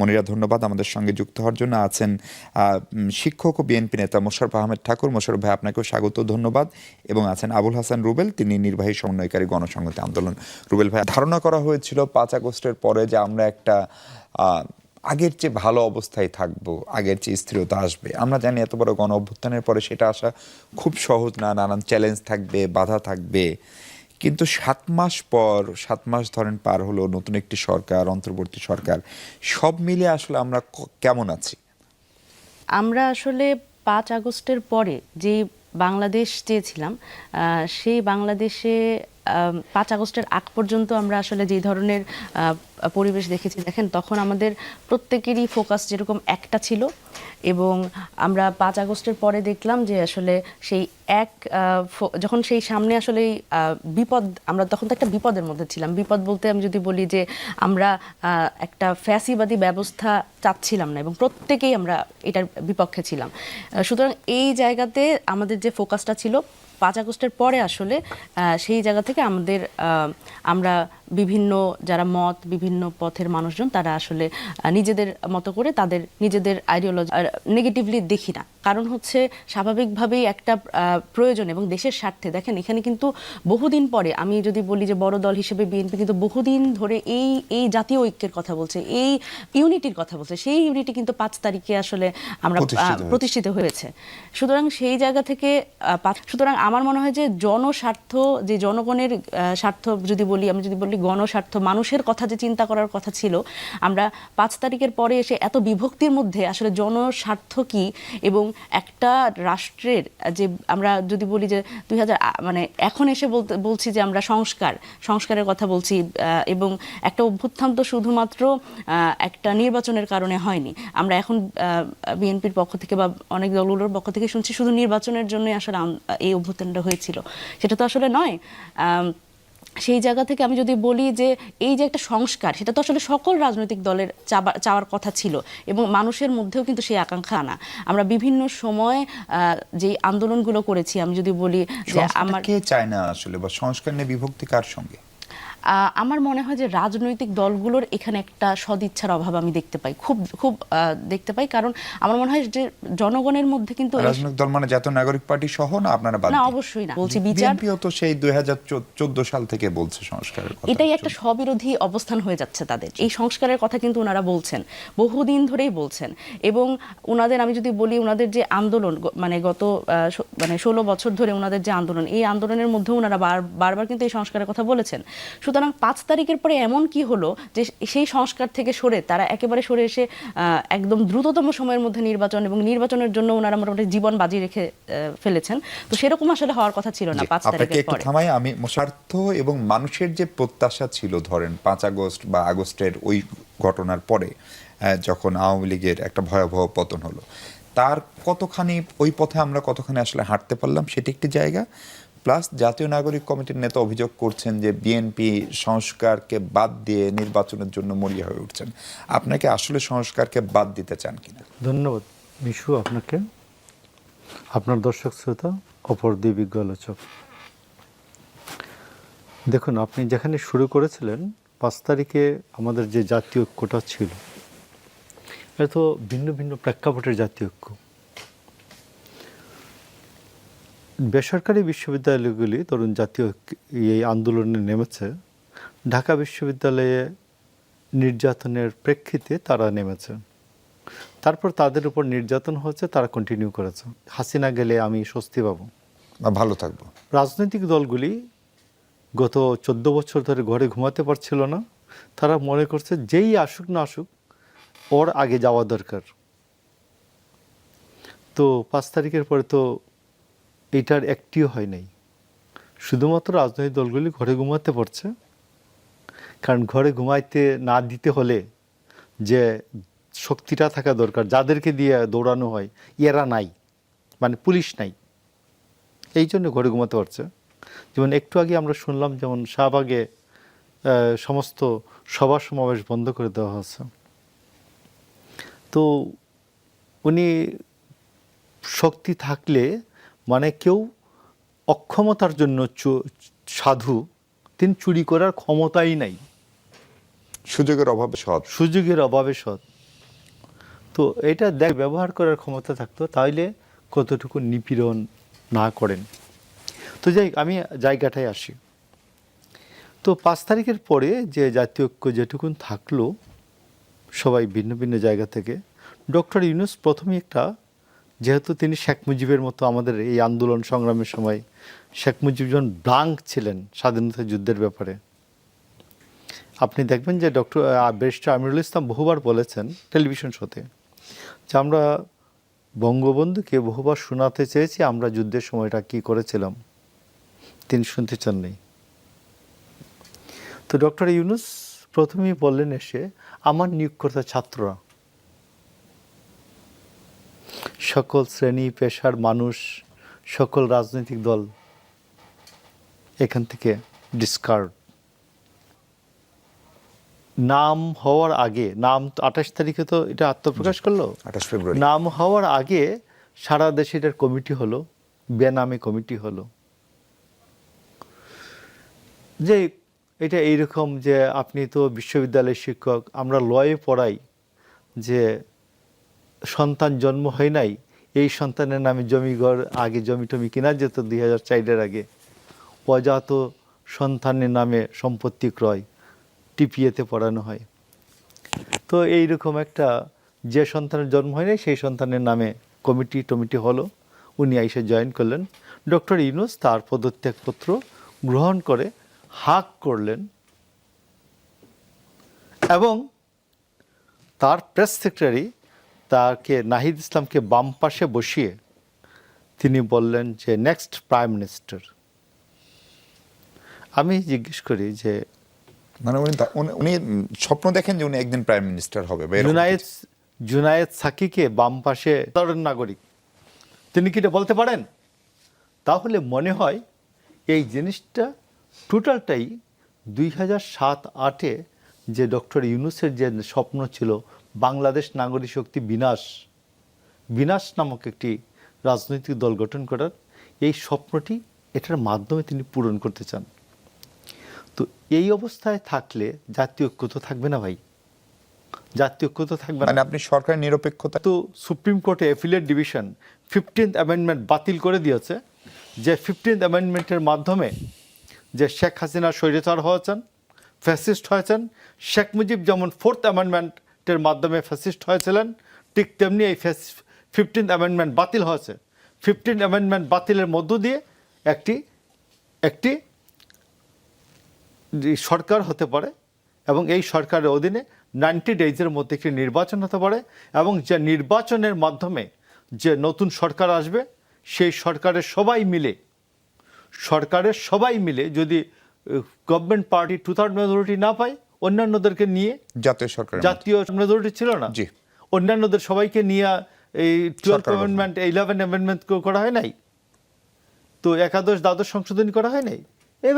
মনিরা, ধন্যবাদ আমাদের সঙ্গে যুক্ত হওয়ার জন্য। আছেন শিক্ষক ও বিএনপি নেতা মোশাররফ আহমেদ ঠাকুর। মোশাররফ ভাই, আপনাকেও স্বাগত, ধন্যবাদ। এবং আছেন আবুল হাসান রুবেল, তিনি নির্বাহী সমন্বয়কারী গণসংহতি আন্দোলন। রুবেল ভাই, ধারণা করা হয়েছিল 5 আগস্টের পরে যে আমরা একটা আগের চেয়ে ভালো অবস্থায় থাকবো, আগের চেয়ে স্থিরতা আসবে। আমরা জানি এত বড় গণ অভ্যুত্থানের পরে সেটা আসা খুব সহজ না, নানান চ্যালেঞ্জ থাকবে, বাধা থাকবে। কিন্তু 7 মাস ধরেন পার হলো, নতুন একটি সরকার, অন্তর্বর্তী সরকার, সব মিলে আসলে আমরা কেমন আছি? আমরা আসলে 5 আগস্টের পরে যে বাংলাদেশ চেয়েছিলাম, সেই বাংলাদেশে 5 আগস্টের আগ পর্যন্ত আমরা আসলে যে ধরনের পরিবেশ দেখেছি, দেখেন তখন আমাদের প্রত্যেকেরই ফোকাস যেরকম একটা ছিল, এবং আমরা 5 আগস্টের পরে দেখলাম যে আসলে সেই যখন সেই সামনে আসলে বিপদ, আমরা তখন তো একটা বিপদের মধ্যে ছিলাম। বিপদ বলতে আমি যদি বলি যে আমরা একটা ফ্যাসিবাদী ব্যবস্থা চাচ্ছিলাম না, এবং প্রত্যেকেই আমরা এটার বিপক্ষে ছিলাম। সুতরাং এই জায়গাতে আমাদের যে ফোকাসটা ছিল 5 আগস্টের পরে, আসলে সেই জায়গা থেকে আমরা বিভিন্ন যারা বিভিন্ন পথের মানুষজন, তারা আসলে নিজেদের মতো করে তাদের নিজেদের আইডিওলজি নেগেটিভলি দেখি না। কারণ হচ্ছে স্বাভাবিকভাবেই একটা প্রয়োজন এবং দেশের স্বার্থে। দেখেন, এখানে কিন্তু বহুদিন পরে, আমি যদি বলি যে বড় দল হিসেবে বিএনপি কিন্তু বহুদিন ধরে এই জাতীয় ঐক্যের কথা বলছে, এই ইউনিটির কথা বলছে। সেই ইউনিটি কিন্তু 5 তারিখে আসলে আমরা প্রতিষ্ঠিত হয়েছে। সুতরাং সেই জায়গা থেকে সুতরাং আমার মনে হয় যে জনস্বার্থ, যে জনগণের স্বার্থ যদি বলি, আমি যদি বলি গণস্বার্থ, মানুষের কথা যে চিন্তা করার কথা ছিল, আমরা 5 তারিখের পরে এসে এত বিভক্তির মধ্যে আসলে জনস্বার্থ কি, এবং একটা রাষ্ট্রের যে আমরা যদি বলি যে 2000 মানে এখন এসে বলছি যে আমরা সংস্কারের কথা বলছি, এবং একটা অভ্যুত্থান তো শুধুমাত্র একটা নির্বাচনের কারণে হয়নি। আমরা এখন বিএনপির পক্ষ থেকে বা অনেক দলগুলোর পক্ষ থেকে শুনছি শুধু নির্বাচনের জন্য আসলে এই অভ্যুত্থানটা হয়েছিল। সেটা তো আসলে নয়। সেই জায়গা থেকে আমি যদি বলি যে এই যে একটা সংস্কার, সেটা তো আসলে সকল রাজনৈতিক দলের চাওয়ার কথা ছিল, এবং মানুষের মধ্যেও কিন্তু সেই আকাঙ্ক্ষা আনা। আমরা বিভিন্ন সময় যে আন্দোলনগুলো করেছি, আমি যদি বলি যে আমার কে চায় না আসলে, বা সংস্কার নিয়ে বিভক্তি কার সঙ্গে? আমার মনে হয় যে রাজনৈতিক দলগুলোর এখানে একটা সদিচ্ছার অভাব আমি দেখতে পাই, খুব খুব দেখতে পাই। কারণ আমার মনে হয় যে জনগণের মধ্যে কিন্তু রাজনৈতিক দল মানে জাতীয় নাগরিক পার্টি সহ না, আপনারা বাদ? না, অবশ্যই না। বলছি বিচার, বিএনপিও তো সেই 2014 সাল থেকে বলছে সংস্কারের কথা। এটাই একটা স্ববিরোধী অবস্থান হয়ে যাচ্ছে তাদের। এই সংস্কারের কথা কিন্তু ওনারা বলছেন, বহুদিন ধরেই বলছেন। এবং ওনাদের, আমি যদি বলি, ওনাদের যে আন্দোলন, মানে গত 16 বছর ধরে ওনাদের যে আন্দোলন, এই আন্দোলনের মধ্যে ওনারা বারবার কিন্তু এই সংস্কারের কথা বলেছেন। সুতরাং 5 তারিখের পরে এমন কি হলো যে সেই সংস্কার থেকে সরে তারা একেবারে সরে এসে একদম দ্রুততম সময়ের মধ্যে নির্বাচন, এবং নির্বাচনের জন্য ওনারা মোটামুটি জীবন বাজি রেখে ফেলেছেন। তো সেরকম আসলে হওয়ার কথা ছিল না 5 তারিখের পরে। আমি স্বার্থ এবং মানুষের যে প্রত্যাশা ছিল, ধরেন 5 আগস্ট বা আগস্টের ওই ঘটনার পরে যখন আওয়ামী লীগের একটা ভয়াবহ পতন হলো, তার কতখানি ওই পথে আমরা কতখানি আসলে হাঁটতে পারলাম, সেটি একটি জায়গা। প্লাস জাতীয় নাগরিক কমিটির নেতা অভিযোগ করছেন যে বিএনপি সংস্কারকে বাদ দিয়ে নির্বাচনের জন্য মরিয়া হয়ে উঠছেন। আপনাকে আসলে সংস্কারকে বাদ দিতে চান কিনা? ধন্যবাদ মিশু আপনাকে, আপনার দর্শক শ্রোতা, অপর দুই বিজ্ঞ আলোচক। দেখুন, আপনি যেখানে শুরু করেছিলেন 5 তারিখে আমাদের যে জাতীয় ঐক্যটা ছিল, এটা তো ভিন্ন ভিন্ন প্রেক্ষাপটের জাতীয় ঐক্য। বেসরকারি বিশ্ববিদ্যালয়গুলি ধরুন জাতীয় এই আন্দোলনে নেমেছে, ঢাকা বিশ্ববিদ্যালয়ে নির্যাতনের প্রেক্ষিতে তারা নেমেছে, তারপর তাদের উপর নির্যাতন হচ্ছে, তারা কন্টিনিউ করেছে। হাসিনা গেলে আমি স্বস্তি পাবো বা ভালো থাকবো। রাজনৈতিক দলগুলি গত 14 বছর ধরে ঘরে ঘুমাতে পারছিল না। তারা মনে করছে যেই আসুক না আসুক, ওর আগে যাওয়া দরকার। তো 5 তারিখের পরে তো এইটার একটিও হয় নাই। শুধুমাত্র রাজনৈতিক দলগুলি ঘরে ঘুমাতে পারছে, কারণ ঘরে ঘুমাইতে না দিতে হলে যে শক্তিটা থাকা দরকার, যাদেরকে দিয়ে দৌড়ানো হয়, এরা নাই, মানে পুলিশ নাই, এই জন্য ঘরে ঘুমাতে পারছে। যেমন একটু আগে আমরা শুনলাম, যেমন শাহবাগে সমস্ত সভা সমাবেশ বন্ধ করে দেওয়া হয়েছে। তো উনি শক্তি থাকলে, মানে কেউ অক্ষমতার জন্য সাধু, তিনি চুরি করার ক্ষমতাই নাই, সুযোগের অভাবে সৎ। সুযোগের অভাবে সৎ। তো এটা ব্যবহার করার ক্ষমতা থাকতো, তাহলে কতটুকু নিপীড়ন না করেন। তো যাই হোক, আমি জায়গাটায় আসি। তো 5 তারিখের পরে যে জাতীয় ঐক্য যেটুকুন থাকলো, সবাই ভিন্ন ভিন্ন জায়গা থেকে, ডক্টর ইউনূস প্রথমে একটা, যেহেতু তিনি শেখ মুজিবের মতো আমাদের এই আন্দোলন সংগ্রামের সময় শেখ মুজিব যখন ব্লাঙ্ক ছিলেন স্বাধীনতা যুদ্ধের ব্যাপারে, আপনি দেখবেন যে ব্যারিস্টার আমিরুল ইসলাম বহুবার বলেছেন টেলিভিশন শোতে যে আমরা বঙ্গবন্ধুকে বহুবার শোনাতে চেয়েছি আমরা যুদ্ধের সময়টা কি করেছিলাম, তিনি শুনতে চাননি। তো ডক্টর ইউনূস প্রথমেই বললেন এসে, আমার নিয়োগকর্তা ছাত্ররা, সকল শ্রেণী পেশার মানুষ, সকল রাজনৈতিক দল এখান থেকে ডিসকার্ড। নাম হওয়ার আগে, নাম 28 তারিখে তো এটা আত্মপ্রকাশ করলো, 28 ফেব্রুয়ারি নাম হওয়ার আগে সারা দেশে এটার কমিটি হলো, বেনামে কমিটি হলো। যে এটা এইরকম যে আপনি তো বিশ্ববিদ্যালয়ের শিক্ষক, আমরা লয়ে পড়াই যে সন্তান জন্ম হয় নাই, এই সন্তানের নামে জমিঘর, আগে জমি টমি কেনা যেত 2004-এর আগে, অজাত সন্তানের নামে সম্পত্তি ক্রয় টিপিএতে পড়ানো হয়। তো এইরকম একটা, যে সন্তানের জন্ম হয় নাই সেই সন্তানের নামে কমিটি হলো, উনি এসে জয়েন করলেন। ডক্টর ইউনূস তার পদত্যাগপত্র গ্রহণ করে হাক করলেন এবং তার প্রেস সেক্রেটারি তাকে নাহিদ ইসলামকে বাম পাশে বসিয়ে তিনি বললেন যে নেক্সট প্রাইম মিনিস্টার। আমি জিজ্ঞেস করি যে মানে উনি স্বপ্ন দেখেন যে উনি একদিন প্রাইম মিনিস্টার হবে বা এরকম কিছু? জুনায়েদ সাকিকে বাম পাশে সাধারণ নাগরিক, তিনি কি এটা বলতে পারেন? তাহলে মনে হয় এই জিনিসটা টোটালটাই 2007-08-এ যে ডক্টর ইউনূসের যে স্বপ্ন ছিল বাংলাদেশ নাগরিক শক্তি বিনাশ নামক একটি রাজনৈতিক দল গঠন করার, এই স্বপ্নটি এটার মাধ্যমে তিনি পূরণ করতে চান। তো এই অবস্থায় থাকলে জাতীয় ঐক্য তো থাকবে না ভাই, জাতীয় ঐক্য তো থাকবে মানে না। আপনি সরকারের নিরপেক্ষতা, তো সুপ্রিম কোর্টে অ্যাপিলেট ডিভিশন 15th অ্যামেন্ডমেন্ট বাতিল করে দিয়েছে, যে 15th অ্যামেন্ডমেন্টের মাধ্যমে যে শেখ হাসিনা স্বৈরাচার হয়েছেন, ফ্যাসিস্ট হয়েছেন, শেখ মুজিব যেমন 4th অ্যামেন্ডমেন্টের মাধ্যমে ফ্যাসিস্ট হয়েছিলেন, ঠিক তেমনি এই 15th অ্যামেন্ডমেন্ট বাতিল হয়েছে। 15th অ্যামেন্ডমেন্ট বাতিলের মধ্য দিয়ে একটি সরকার হতে পারে এবং এই সরকারের অধীনে 90 ডেজের মধ্যে একটি নির্বাচন হতে পারে এবং যে নির্বাচনের মাধ্যমে যে নতুন সরকার আসবে সেই সরকারের সবাই মিলে যদি গভর্নমেন্ট পার্টি 2/3 মেজরিটি না পায়, অন্যান্যদেরকে নিয়ে, জাতীয় মেজরিটি ছিল না, জি, অন্যান্যদের সবাইকে নিয়ে এই 12th সরকার অ্যামেন্ডমেন্ট 11 অ্যামেন্ডমেন্ট করা হয় নাই, তো একাদশ দ্বাদশ সংশোধনী করা হয় নাই।